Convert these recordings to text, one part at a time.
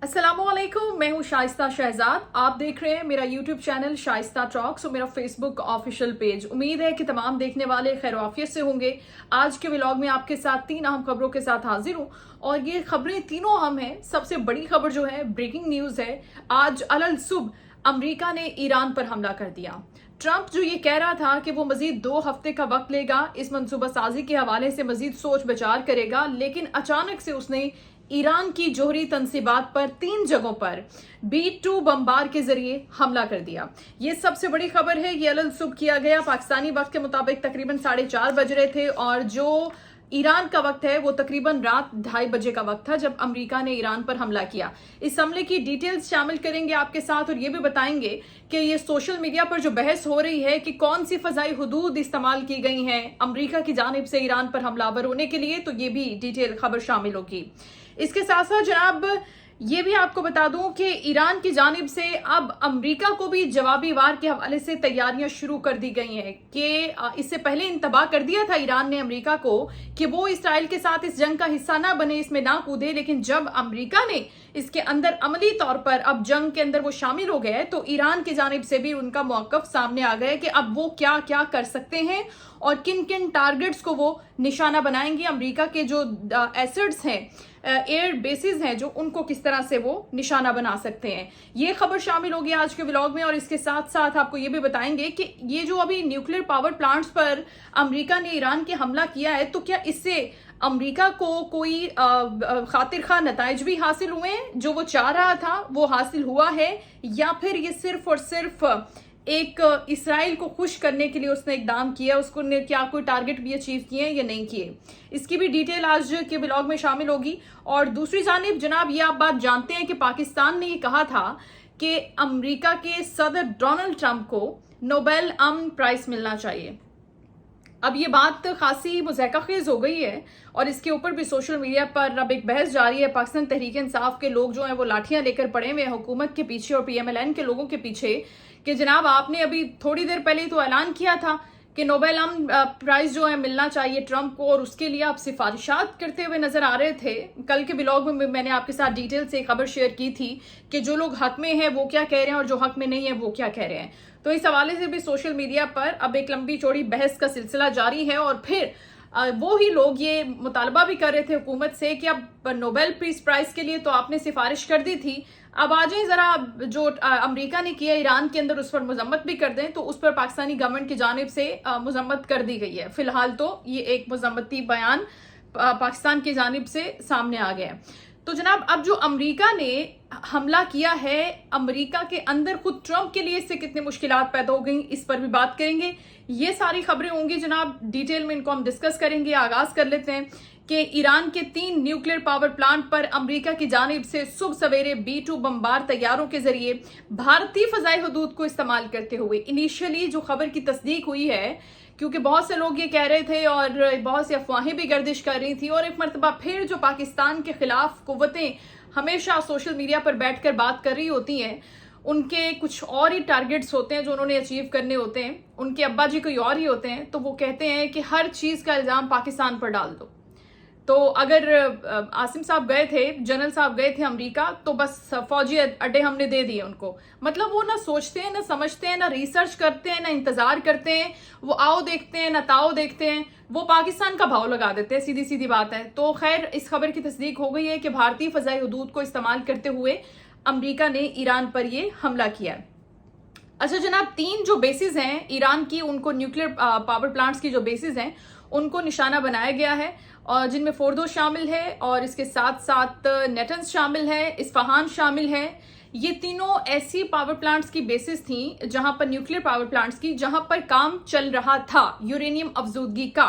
अस्सलाम वालेकुम, मैं हूँ शाइस्ता शहजाद। आप देख रहे हैं मेरा यूट्यूब चैनल शाइस्ता टॉक्स और मेरा फेसबुक ऑफिशियल पेज। उम्मीद है कि तमाम देखने वाले खैर आफियत से होंगे। आज के व्लॉग में आपके साथ 3 अहम खबरों के साथ हाजिर हूँ और ये खबरें तीनों अहम हैं। सबसे बड़ी खबर जो है ब्रेकिंग न्यूज है। आज अलल सुबह अमेरिका ने ईरान पर हमला कर दिया। ट्रंप जो ये कह रहा था कि वो मजीद 2 हफ्ते का वक्त लेगा, इस मंसूबा साजी के हवाले से मजीद सोच विचार करेगा, लेकिन अचानक से उसने ईरान की जोहरी तनसीबात पर 3 जगहों पर B-2 बमबार के जरिए हमला कर दिया। ये सबसे बड़ी खबर है। ये अलल सुबह किया गया। पाकिस्तानी वक्त के मुताबिक तकरीबन 4:30 बज रहे थे और जो ईरान का वक्त है वो तकरीबन रात 2:30 बजे का वक्त था जब अमेरिका ने ईरान पर हमला किया। इस हमले की डिटेल्स शामिल करेंगे आपके साथ और ये भी बताएंगे कि ये सोशल मीडिया पर जो बहस हो रही है कि कौन सी फजाई हुदूद इस्तेमाल की गई हैं अमेरिका की जानिब से ईरान पर हमलावर होने के लिए, तो ये भी डिटेल खबर शामिल होगी। इसके साथ साथ जनाब ये भी आपको बता दूं कि ईरान की जानिब से अब अमेरिका को भी जवाबी वार के हवाले से तैयारियां शुरू कर दी गई हैं कि इससे पहले इंतबाह कर दिया था ईरान ने अमेरिका को कि वो इसराइल के साथ इस जंग का हिस्सा ना बने, इसमें ना कूदे, लेकिन जब अमेरिका ने इसके अंदर अमली तौर पर अब जंग के अंदर वो शामिल हो गए तो ईरान की जानिब से भी उनका मौकफ सामने आ गया कि अब वो क्या क्या कर सकते हैं और किन किन टारगेट्स को वो निशाना बनाएंगे। अमेरिका के जो एसेट्स हैं, एयर बेसिस हैं जो, उनको किस तरह से वो निशाना बना सकते हैं। ये खबर शामिल होगी आज के व्लॉग में और इसके साथ साथ आपको ये भी बताएंगे कि ये जो अभी न्यूक्लियर पावर प्लांट्स पर अमेरिका ने ईरान के हमला किया है तो क्या इससे अमेरिका को कोई खातिर खा नताइज भी हासिल हुए हैं, जो वो चाह रहा था वो हासिल हुआ है, या फिर ये सिर्फ और सिर्फ एक इसराइल को खुश करने के लिए उसने इकदाम किया, उसको ने क्या कोई टारगेट भी अचीव किए या नहीं किए, इसकी भी डिटेल आज के ब्लॉग में शामिल होगी। और दूसरी जानिब जनाब ये आप बात जानते हैं कि पाकिस्तान ने ये कहा था कि अमेरिका के सदर डोनाल्ड ट्रंप को नोबेल अमन प्राइज मिलना चाहिए। अब ये बात खासी मुज़हक़ाख़ेज़ हो गई है और इसके ऊपर भी सोशल मीडिया पर अब एक बहस जारी है। पाकिस्तान तहरीक इंसाफ के लोग जो हैं वो लाठियां लेकर पड़े हुए हैं हुकूमत के पीछे और PMLN के लोगों के पीछे कि जनाब आपने अभी थोड़ी देर पहले तो ऐलान किया था कि नोबेल अमन प्राइज जो है मिलना चाहिए ट्रंप को, और उसके लिए आप सिफारिशात करते हुए नजर आ रहे थे। कल के ब्लॉग में मैंने आपके साथ डिटेल से खबर शेयर की थी कि जो लोग हक में हैं वो क्या कह रहे हैं और जो हक में नहीं है वो क्या कह रहे हैं। तो इस हवाले से भी सोशल मीडिया पर अब एक लंबी चौड़ी बहस का सिलसिला जारी है और फिर वो ही लोग ये मुतालबा भी कर रहे थे हुकूमत से कि अब नोबेल पीस प्राइज के लिए तो आपने सिफारिश कर दी थी, अब आ जाए जरा जो अमेरिका ने किया ईरान के अंदर उस पर मजम्मत भी कर दें। तो उस पर पाकिस्तानी गवर्नमेंट की जानिब से मजम्मत कर दी गई है। फिलहाल तो ये एक मजम्मती बयान पाकिस्तान की जानिब से सामने आ गया है। तो जनाब अब जो अमेरिका ने हमला किया है, अमेरिका के अंदर खुद ट्रंप के लिए इससे कितनी मुश्किलात पैदा हो गई, इस पर भी बात करेंगे। ये सारी खबरें होंगी जनाब, डिटेल में इनको हम डिस्कस करेंगे। आगाज कर लेते हैं कि ईरान के 3 न्यूक्लियर पावर प्लांट पर अमेरिका की जानिब से सुबह सवेरे B-2 बमबार तैयारों के जरिए भारतीय फजाई हदूद को इस्तेमाल करते हुए, इनिशियली जो खबर की तस्दीक हुई है क्योंकि बहुत से लोग ये कह रहे थे और बहुत सी अफवाहें भी गर्दिश कर रही थी, और एक मरतबा फिर जो पाकिस्तान के खिलाफ कुव्वतें हमेशा सोशल मीडिया पर बैठकर बात कर रही होती हैं, उनके कुछ और ही टारगेट्स होते हैं जो उन्होंने अचीव करने होते हैं, उनके अब्बा जी कोई और ही होते हैं, तो वो कहते हैं कि हर चीज का इल्जाम पाकिस्तान पर डाल दो। तो अगर आसिम साहब गए थे, जनरल साहब गए थे अमेरिका, तो बस फौजी अड्डे हमने दे दिए उनको। मतलब वो ना सोचते हैं, ना समझते हैं, ना रिसर्च करते हैं, ना इंतजार करते हैं, वो आओ देखते हैं, ना ताओ देखते हैं, वो पाकिस्तान का भाव लगा देते हैं, सीधी सीधी बात है। तो खैर इस खबर की तस्दीक हो गई है कि भारतीय फजाई हदूद को इस्तेमाल करते हुए अमेरिका ने ईरान पर ये हमला किया है। अच्छा जनाब, 3 जो बेसिस हैं ईरान की, उनको न्यूक्लियर पावर प्लांट्स की जो बेसिस हैं उनको निशाना बनाया गया है, और जिनमें फोर्दो शामिल है और इसके साथ साथ नेटन्स शामिल है, इस्फहान शामिल है। ये तीनों ऐसी पावर प्लांट्स की बेसिस थी जहां पर न्यूक्लियर पावर प्लांट्स की, जहां पर काम चल रहा था यूरेनियम अफजूदगी का।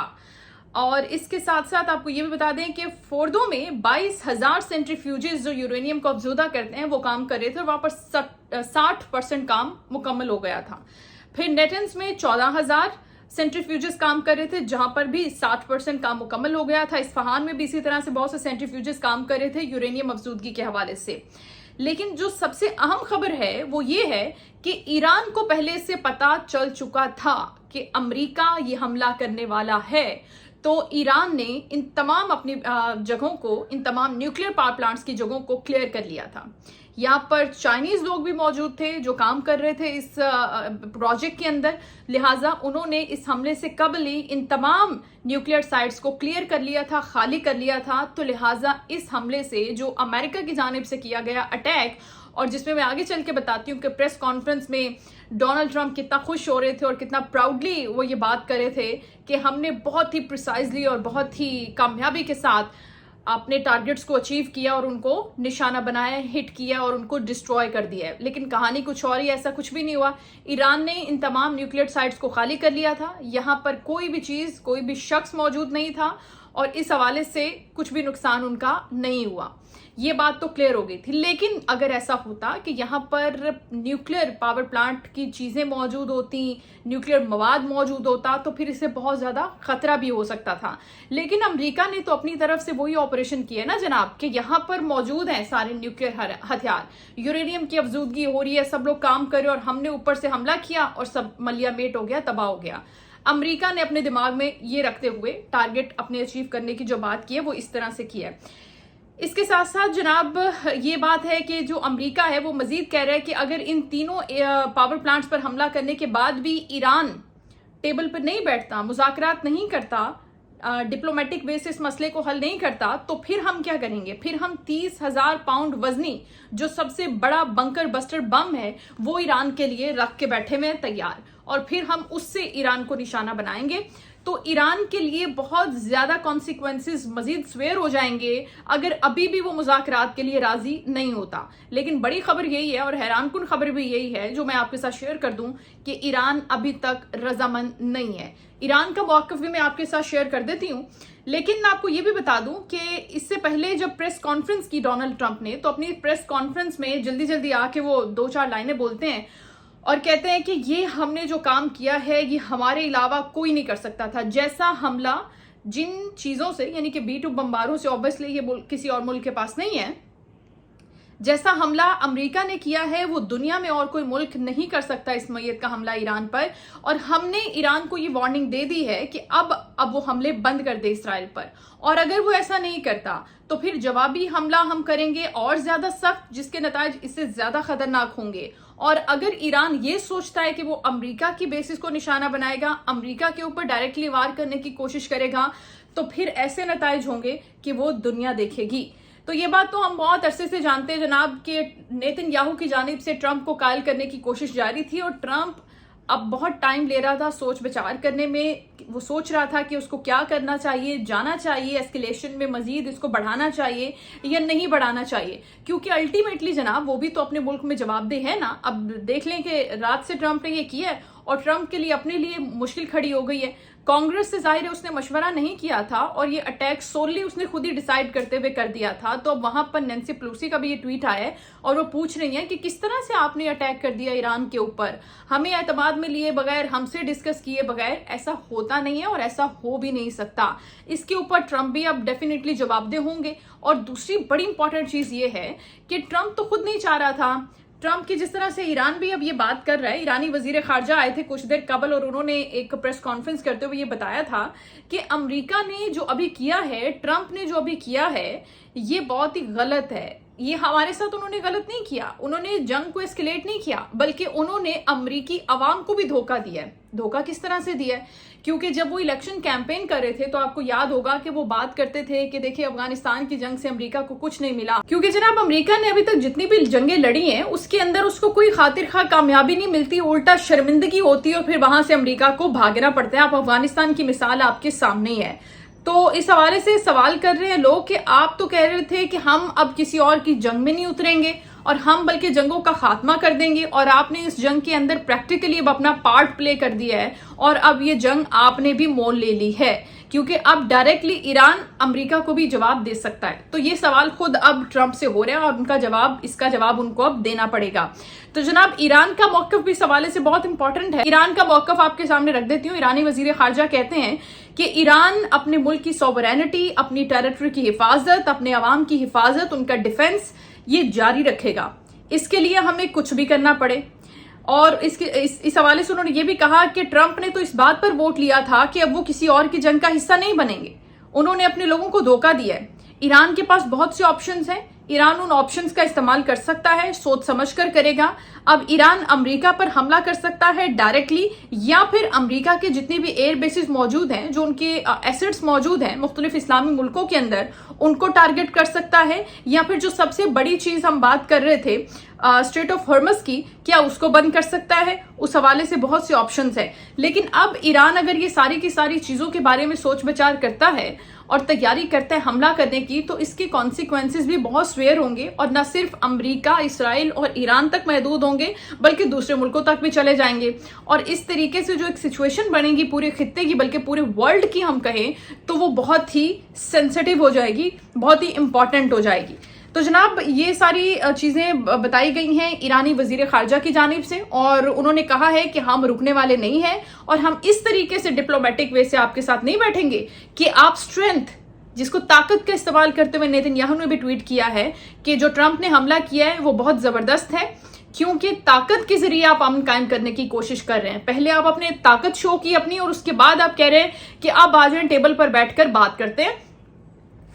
और इसके साथ साथ आपको ये भी बता दें कि फोर्दो में 22,000 सेंट्रीफ्यूजेस जो यूरेनियम को अफजूदा करते हैं वो काम कर रहे थे और वहां पर 60% काम मुकम्मल हो गया था। फिर नेटन्स में 14,000 सेंट्रीफ्यूजेस काम कर रहे थे जहां पर भी 60% काम मुकम्मल हो गया था। इस्फहान में भी इसी तरह से बहुत से सेंट्रीफ्यूजेस काम कर रहे थे यूरेनियम अफजूदगी के हवाले से। लेकिन जो सबसे अहम खबर है वो ये है कि ईरान को पहले से पता चल चुका था कि अमेरिका ये हमला करने वाला है, तो ईरान ने इन तमाम अपनी जगहों को, इन तमाम न्यूक्लियर पावर प्लांट्स की जगहों को क्लियर कर लिया था। यहाँ पर चाइनीज लोग भी मौजूद थे जो काम कर रहे थे इस प्रोजेक्ट के अंदर, लिहाजा उन्होंने इस हमले से कबल ही इन तमाम न्यूक्लियर साइट्स को क्लियर कर लिया था, खाली कर लिया था। तो लिहाजा इस हमले से जो अमेरिका की जानिब से किया गया अटैक, और जिसमें मैं आगे चल के बताती हूँ कि प्रेस कॉन्फ्रेंस में डोनाल्ड ट्रंप कितना खुश हो रहे थे और कितना प्राउडली वो ये बात कर रहे थे कि हमने बहुत ही प्रिसाइजली और बहुत ही कामयाबी के साथ अपने टारगेट्स को अचीव किया और उनको निशाना बनाया, हिट किया और उनको डिस्ट्रॉय कर दिया है। लेकिन कहानी कुछ और ही, ऐसा कुछ भी नहीं हुआ। ईरान ने इन तमाम न्यूक्लियर साइट्स को खाली कर लिया था। यहाँ पर कोई भी चीज, कोई भी शख्स मौजूद नहीं था और इस हवाले से कुछ भी नुकसान उनका नहीं हुआ। ये बात तो क्लियर हो गई थी। लेकिन अगर ऐसा होता कि यहाँ पर न्यूक्लियर पावर प्लांट की चीजें मौजूद होती, न्यूक्लियर मवाद मौजूद होता, तो फिर इससे बहुत ज्यादा खतरा भी हो सकता था। लेकिन अमेरिका ने तो अपनी तरफ से वही ऑपरेशन किया ना जनाब, कि यहाँ पर मौजूद हैं सारे न्यूक्लियर हथियार, यूरेनियम की अफजूदगी हो रही है, सब लोग काम कर रहे हैं और हमने ऊपर से हमला किया और सब मलियामेट हो गया, तबाह हो गया। अमेरिका ने अपने दिमाग में ये रखते हुए टारगेट अपने अचीव करने की जो बात की है वो इस तरह से की है। इसके साथ साथ जनाब ये बात है कि जो अमेरिका है वो मजीद कह रहा है कि अगर इन तीनों पावर प्लांट्स पर हमला करने के बाद भी ईरान टेबल पर नहीं बैठता, मुज़ाकरात नहीं करता, डिप्लोमेटिक वे से इस मसले को हल नहीं करता, तो फिर हम क्या करेंगे? फिर हम 30,000 पाउंड वजनी जो सबसे बड़ा बंकर बस्टर बम है वो ईरान के लिए रख के बैठे हुए हैं तैयार, और फिर हम उससे ईरान को निशाना बनाएंगे। तो ईरान के लिए बहुत ज्यादा कॉन्सिक्वेंसेस मजीद स्वेयर हो जाएंगे अगर अभी भी वो मुज़ाकरात के लिए राजी नहीं होता। लेकिन बड़ी खबर यही है और हैरानकुन खबर भी यही है जो मैं आपके साथ शेयर कर दूं कि ईरान अभी तक रजामंद नहीं है। ईरान का मौक़िफ़ भी मैं आपके साथ शेयर कर देती हूँ, लेकिन मैं आपको ये भी बता दूं कि इससे पहले जब प्रेस कॉन्फ्रेंस की डोनाल्ड ट्रंप ने, तो अपनी प्रेस कॉन्फ्रेंस में जल्दी जल्दी आके वो 2-4 लाइनें बोलते हैं और कहते हैं कि ये हमने जो काम किया है ये हमारे अलावा कोई नहीं कर सकता था। जैसा हमला जिन चीज़ों से, यानी कि B-2 बम्बारों से, ऑब्वियसली ये किसी और मुल्क के पास नहीं है, जैसा हमला अमेरिका ने किया है वो दुनिया में और कोई मुल्क नहीं कर सकता इस नौयत का हमला ईरान पर। और हमने ईरान को ये वार्निंग दे दी है कि अब वो हमले बंद कर दे इसराइल पर, और अगर वो ऐसा नहीं करता तो फिर जवाबी हमला हम करेंगे और ज्यादा सख्त, जिसके नताइज इससे ज्यादा खतरनाक होंगे। और अगर ईरान ये सोचता है कि वो अमेरिका की बेसिस को निशाना बनाएगा, अमेरिका के ऊपर डायरेक्टली वार करने की कोशिश करेगा, तो फिर ऐसे नताइज होंगे कि वो दुनिया देखेगी। तो ये बात तो हम बहुत अरसे से जानते हैं जनाब कि नेतन्याहू की जानिब से ट्रंप को कायल करने की कोशिश जारी थी, और ट्रंप अब बहुत टाइम ले रहा था सोच विचार करने में। वो सोच रहा था कि उसको क्या करना चाहिए, जाना चाहिए एस्केलेशन में, मजीद इसको बढ़ाना चाहिए या नहीं बढ़ाना चाहिए, क्योंकि अल्टीमेटली जनाब वो भी तो अपने मुल्क में जवाबदेह है ना। अब देख लें कि रात से ट्रंप ने ये किया है और ट्रंप के लिए अपने लिए मुश्किल खड़ी हो गई है। कांग्रेस से जाहिर है उसने मशवरा नहीं किया था और ये अटैक सोलली उसने खुद ही डिसाइड करते हुए कर दिया था। तो अब वहां पर नैन्सी पेलोसी का भी ये ट्वीट आया है और वो पूछ रही है कि किस तरह से आपने अटैक कर दिया ईरान के ऊपर, हमें एतमाद में लिए बगैर, हमसे डिस्कस किए बगैर। ऐसा होता नहीं है और ऐसा हो भी नहीं सकता। इसके ऊपर ट्रंप भी अब डेफिनेटली जवाबदेह होंगे। और दूसरी बड़ी इंपॉर्टेंट चीज ये है कि ट्रंप तो खुद नहीं चाह रहा था, ट्रंप की जिस तरह से ईरान भी अब ये बात कर रहा है। ईरानी वजीर खारजा आए थे कुछ देर कबल और उन्होंने एक प्रेस कॉन्फ्रेंस करते हुए ये बताया था कि अमेरिका ने जो अभी किया है, ट्रंप ने जो अभी किया है, ये बहुत ही गलत है। ये हमारे साथ उन्होंने गलत नहीं किया, उन्होंने जंग को एस्केलेट नहीं किया, बल्कि उन्होंने अमेरिकी अवाम को भी धोखा दिया है। धोखा किस तरह से दिया है? क्योंकि जब वो इलेक्शन कैंपेन कर रहे थे तो आपको याद होगा कि वो बात करते थे कि देखिए अफगानिस्तान की जंग से अमेरिका को कुछ नहीं मिला, क्योंकि जनाब अमेरिका ने अभी तक जितनी भी जंगें लड़ी हैं उसके अंदर उसको कोई खातिर खा कामयाबी नहीं मिलती, उल्टा शर्मिंदगी होती है और फिर वहां से अमेरिका को भागना पड़ता है। आप अफगानिस्तान की मिसाल आपके सामने ही है। तो इस हवाले से सवाल कर रहे हैं लोग कि आप तो कह रहे थे कि हम अब किसी और की जंग में नहीं उतरेंगे और हम बल्कि जंगों का खात्मा कर देंगे, और आपने इस जंग के अंदर प्रैक्टिकली अब अपना पार्ट प्ले कर दिया है और अब ये जंग आपने भी मोल ले ली है, क्योंकि अब डायरेक्टली ईरान अमेरिका को भी जवाब दे सकता है। तो ये सवाल खुद अब ट्रंप से हो रहा है और इसका जवाब उनको अब देना पड़ेगा। तो जनाब ईरान का मौक़िफ़ भी इस हवाले से बहुत इंपॉर्टेंट है। ईरान का मौक़िफ़ आपके सामने रख देती हूँ। ईरानी वजीर खारजा कहते हैं कि ईरान अपने मुल्क की सॉवरेनिटी, अपनी टेरिटरी की हिफाजत, अपने अवाम की हिफाजत, उनका डिफेंस ये जारी रखेगा। इसके लिए हमें कुछ भी करना पड़े, اور اس حوالے سے انہوں نے یہ بھی کہا کہ ٹرمپ نے تو اس بات پر ووٹ لیا تھا کہ اب وہ کسی اور کی جنگ کا حصہ نہیں بنیں گے. انہوں نے اپنے لوگوں کو دھوکہ دیا ہے. ایران کے پاس بہت سے آپشنز ہیں. ایران ان آپشنز کا استعمال کر سکتا ہے, سوچ سمجھ کر کرے گا. اب ایران امریکہ پر حملہ کر سکتا ہے ڈائریکٹلی, یا پھر امریکہ کے جتنے بھی ایئر بیسز موجود ہیں, جو ان کے ایسٹس موجود ہیں مختلف اسلامی ملکوں کے اندر, ان کو ٹارگٹ کر سکتا ہے. یا پھر جو سب سے بڑی چیز ہم بات کر رہے تھے اسٹریٹ آف ہارمز کی, کیا اس کو بند کر سکتا ہے. اس حوالے سے بہت سے آپشنز ہیں. لیکن اب ایران اگر یہ ساری کی ساری چیزوں کے بارے میں سوچ بچار کرتا ہے اور تیاری کرتا ہے حملہ کرنے کی, تو اس کے کانسیکوینسز بھی بہت سویر ہوں گے, اور نہ صرف امریکہ, اسرائیل اور ایران تک محدود ہوں گے بلکہ دوسرے ملکوں تک بھی چلے جائیں گے. اور اس طریقے سے جو ایک سچویشن بنے گی پورے خطے کی, بلکہ پورے ورلڈ کی ہم کہیں, تو وہ بہت ہی سینسٹیو ہو جائے گی, بہت ہی امپورٹنٹ ہو جائے گی. تو جناب یہ ساری چیزیں بتائی گئی ہیں ایرانی وزیر خارجہ کی جانب سے, اور انہوں نے کہا ہے کہ ہم رکنے والے نہیں ہیں, اور ہم اس طریقے سے ڈپلومیٹک وے سے آپ کے ساتھ نہیں بیٹھیں گے کہ آپ اسٹرینتھ, جس کو طاقت کا استعمال کرتے ہوئے نیتن یاہو نے بھی ٹویٹ کیا ہے کہ جو ٹرمپ نے حملہ کیا ہے وہ بہت زبردست ہے, کیونکہ طاقت کے ذریعے آپ امن قائم کرنے کی کوشش کر رہے ہیں. پہلے آپ اپنے طاقت شو کی اپنی, اور اس کے بعد آپ کہہ رہے ہیں کہ آپ آ جائیں ٹیبل پر بیٹھ کر بات کرتے ہیں.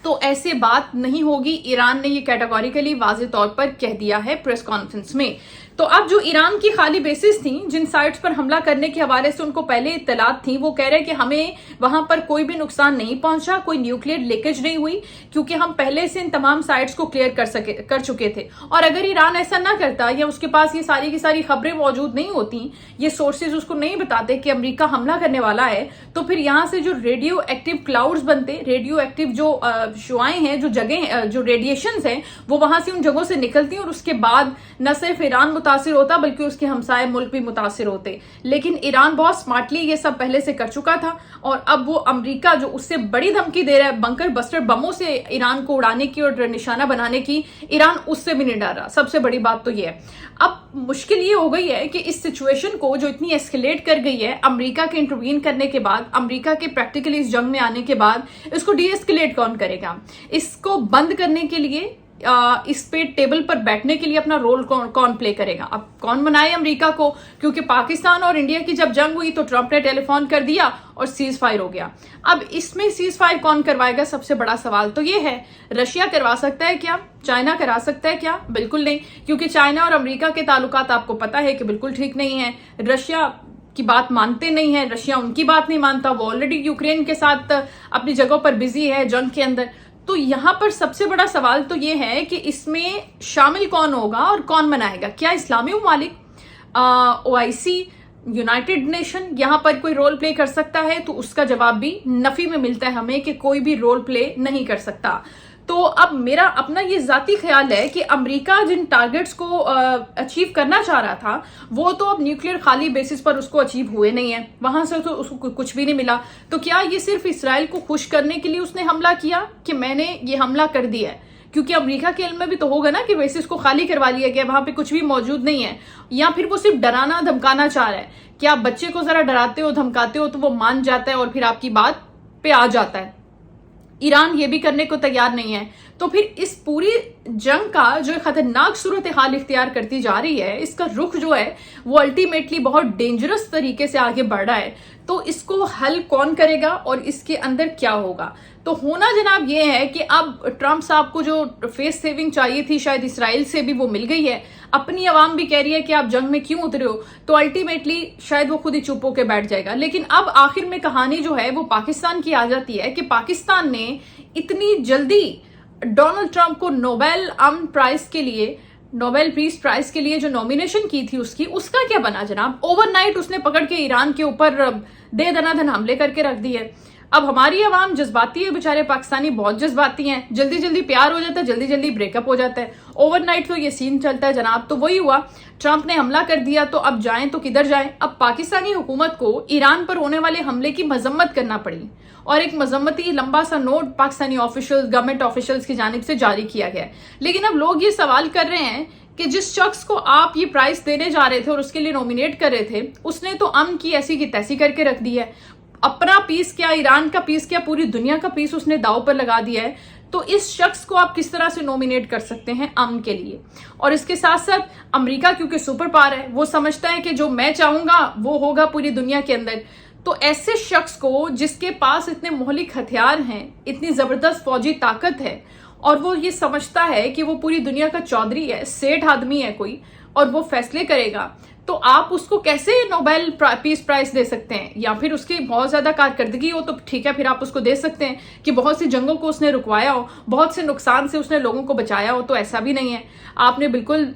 تو ایسے بات نہیں ہوگی. ایران نے یہ کیٹیگوریکلی واضح طور پر کہہ دیا ہے پریس کانفرنس میں. تو اب جو ایران کی خالی بیسز تھیں جن سائٹس پر حملہ کرنے کے حوالے سے ان کو پہلے اطلاعات تھیں, وہ کہہ رہے کہ ہمیں وہاں پر کوئی بھی نقصان نہیں پہنچا, کوئی نیوکلیئر لیکیج نہیں ہوئی, کیونکہ ہم پہلے سے ان تمام سائٹس کو کلیئر کر چکے تھے. اور اگر ایران ایسا نہ کرتا, یا اس کے پاس یہ ساری کی ساری خبریں موجود نہیں ہوتی, یہ سورسز اس کو نہیں بتاتے کہ امریکہ حملہ کرنے والا ہے, تو پھر یہاں سے جو ریڈیو ایکٹیو کلاؤڈز بنتے, ریڈیو ایکٹیو جو شعائیں ہیں, جو جگہیں, جو ریڈیشنز ہیں, وہ وہاں سے ان جگہوں سے نکلتی, اور اس کے بعد نہ صرف ایران متاثر ہوتا بلکہ اس کے ہمسائے ملک بھی متاثر ہوتے. لیکن ایران بہت سمارٹلی یہ سب پہلے سے کر چکا تھا, اور اب وہ امریکہ جو اس سے بڑی دھمکی دے رہا ہے بنکر بسٹر بموں سے ایران کو اڑانے کی اور نشانہ بنانے کی, ایران اس سے بھی نہیں ڈر رہا. سب سے بڑی بات تو یہ ہے. اب مشکل یہ ہو گئی ہے کہ اس سچویشن کو جو اتنی ایسکیلیٹ کر گئی ہے امریکہ کے انٹروین کرنے کے بعد, امریکہ کے پریکٹیکلی اس جنگ میں آنے کے بعد, اس کو ڈی ایسکیلیٹ کون کرے گا؟ اس کو بند کرنے کے لیے, اس پہ ٹیبل پر بیٹھنے کے لیے اپنا رول کون پلے کرے گا؟ اب کون بنائے امریکہ کو؟ کیونکہ پاکستان اور انڈیا کی جب جنگ ہوئی تو ٹرمپ نے ٹیلی فون کر دیا اور سیز فائر ہو گیا. اب اس میں سیز فائر کون کروائے گا؟ سب سے بڑا سوال تو یہ ہے. رشیا کروا سکتا ہے کیا؟ چائنا کرا سکتا ہے کیا؟ بالکل نہیں, کیونکہ چائنا اور امریکہ کے تعلقات آپ کو پتا ہے کہ بالکل ٹھیک نہیں ہیں. رشیا کی بات مانتے نہیں ہیں, رشیا ان کی بات نہیں مانتا, وہ آلریڈی یوکرین کے ساتھ اپنی جگہوں پر بزی ہے جنگ کے اندر. تو یہاں پر سب سے بڑا سوال تو یہ ہے کہ اس میں شامل کون ہوگا اور کون بنائے گا؟ کیا اسلامی ممالک, OIC, یونائٹڈ نیشن یہاں پر کوئی رول پلے کر سکتا ہے؟ تو اس کا جواب بھی نفی میں ملتا ہے ہمیں کہ کوئی بھی رول پلے نہیں کر سکتا. تو اب میرا اپنا یہ ذاتی خیال ہے کہ امریکہ جن ٹارگٹس کو اچیو کرنا چاہ رہا تھا, وہ تو اب نیوکلیئر خالی بیسس پر اس کو اچیو ہوئے نہیں ہیں, وہاں سے تو اس کو کچھ بھی نہیں ملا. تو کیا یہ صرف اسرائیل کو خوش کرنے کے لیے اس نے حملہ کیا کہ میں نے یہ حملہ کر دیا ہے؟ کیونکہ امریکہ کے علم میں بھی تو ہوگا نا کہ بیسس کو خالی کروا لیا گیا, وہاں پہ کچھ بھی موجود نہیں ہے. یا پھر وہ صرف ڈرانا دھمکانا چاہ رہا ہے کہ آپ بچے کو ذرا ڈراتے ہو, دھمکاتے ہو, تو وہ مان جاتا ہے اور پھر آپ کی بات پہ آ جاتا ہے. ایران یہ بھی کرنے کو تیار نہیں ہے. تو پھر اس پوری جنگ کا جو خطرناک صورتحال اختیار کرتی جا رہی ہے, اس کا رخ جو ہے وہ الٹیمیٹلی بہت ڈینجرس طریقے سے آگے بڑھ رہا ہے. تو اس کو حل کون کرے گا اور اس کے اندر کیا ہوگا؟ تو ہونا جناب یہ ہے کہ اب ٹرمپ صاحب کو جو فیس سیونگ چاہیے تھی شاید اسرائیل سے بھی وہ مل گئی ہے. اپنی عوام بھی کہہ رہی ہے کہ آپ جنگ میں کیوں اترے ہو, تو الٹیمیٹلی شاید وہ خود ہی چپ ہو کے بیٹھ جائے گا. لیکن اب آخر میں کہانی جو ہے وہ پاکستان کی آ جاتی ہے کہ پاکستان نے اتنی جلدی ڈونلڈ ٹرمپ کو نوبیل امن پرائز کے لیے, نوبیل پیس پرائز کے لیے جو نومینیشن کی تھی اس کا کیا بنا جناب؟ اوور نائٹ اس نے پکڑ کے ایران کے اوپر دے دنا دھن حملے کر کے رکھ دی ہے. اب ہماری عوام جذباتی ہے, بیچارے پاکستانی بہت جذباتی ہیں, جلدی جلدی پیار ہو جاتا ہے, جلدی جلدی بریک اپ ہو جاتا ہے. اوور نائٹ تو یہ سین چلتا ہے جناب. تو وہی ہوا, ٹرمپ نے حملہ کر دیا, تو اب جائیں تو کدھر جائیں؟ اب پاکستانی حکومت کو ایران پر ہونے والے حملے کی مذمت کرنا پڑی, اور ایک مذمتی لمبا سا note Pakistani officials, government officials کی جانب سے جاری کیا گیا. لیکن اب لوگ یہ سوال کر رہے ہیں کہ جس شخص کو آپ یہ پرائز دینے جا رہے تھے اور اس کے لیے نومینیٹ کر رہے تھے, اس نے تو امن کی ایسی کی تیسی کر کے رکھ دی ہے. اپنا پیس کیا, ایران کا پیس کیا, پوری دنیا کا پیس اس نے داؤ پر لگا دیا ہے. تو اس شخص کو آپ کس طرح سے نومینیٹ کر سکتے ہیں امن کے لیے. اور اس کے ساتھ ساتھ امریکہ کیونکہ سپر پاور ہے، وہ سمجھتا ہے کہ جو میں چاہوں گا وہ ہوگا پوری دنیا کے اندر. تو ایسے شخص کو جس کے پاس اتنے مہلک ہتھیار ہیں، اتنی زبردست فوجی طاقت ہے، اور وہ یہ سمجھتا ہے کہ وہ پوری دنیا کا چودھری ہے، سیٹھ آدمی ہے کوئی، اور وہ فیصلے کرے گا، تو آپ اس کو کیسے نوبیل پیس پرائز دے سکتے ہیں؟ یا پھر اس کی بہت زیادہ کارکردگی ہو تو ٹھیک ہے، پھر آپ اس کو دے سکتے ہیں کہ بہت سی جنگوں کو اس نے رکوایا ہو، بہت سے نقصان سے اس نے لوگوں کو بچایا ہو. تو ایسا بھی نہیں ہے. آپ نے بالکل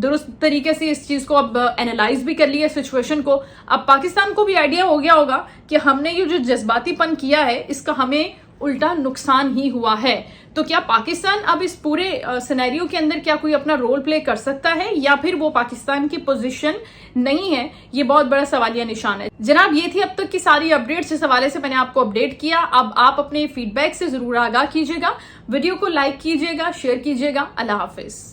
درست طریقے سے اس چیز کو اب اینالائز بھی کر لیا سچویشن کو. اب پاکستان کو بھی آئیڈیا ہو گیا ہوگا کہ ہم نے یہ جو جذباتی پن کیا ہے اس کا ہمیں الٹا نقصان ہی ہوا ہے. تو کیا پاکستان اب اس پورے سینیریو کے اندر کیا کوئی اپنا رول پلے کر سکتا ہے، یا پھر وہ پاکستان کی پوزیشن نہیں ہے؟ یہ بہت بڑا سوالیہ نشان ہے. جناب یہ تھی اب تک کی ساری اپڈیٹس. اس حوالے سے میں نے آپ کو اپڈیٹ کیا. اب آپ اپنے فیڈ بیک سے ضرور آگاہ کیجیے گا. ویڈیو کو لائک کیجیے گا، شیئر کیجیے گا. اللہ حافظ.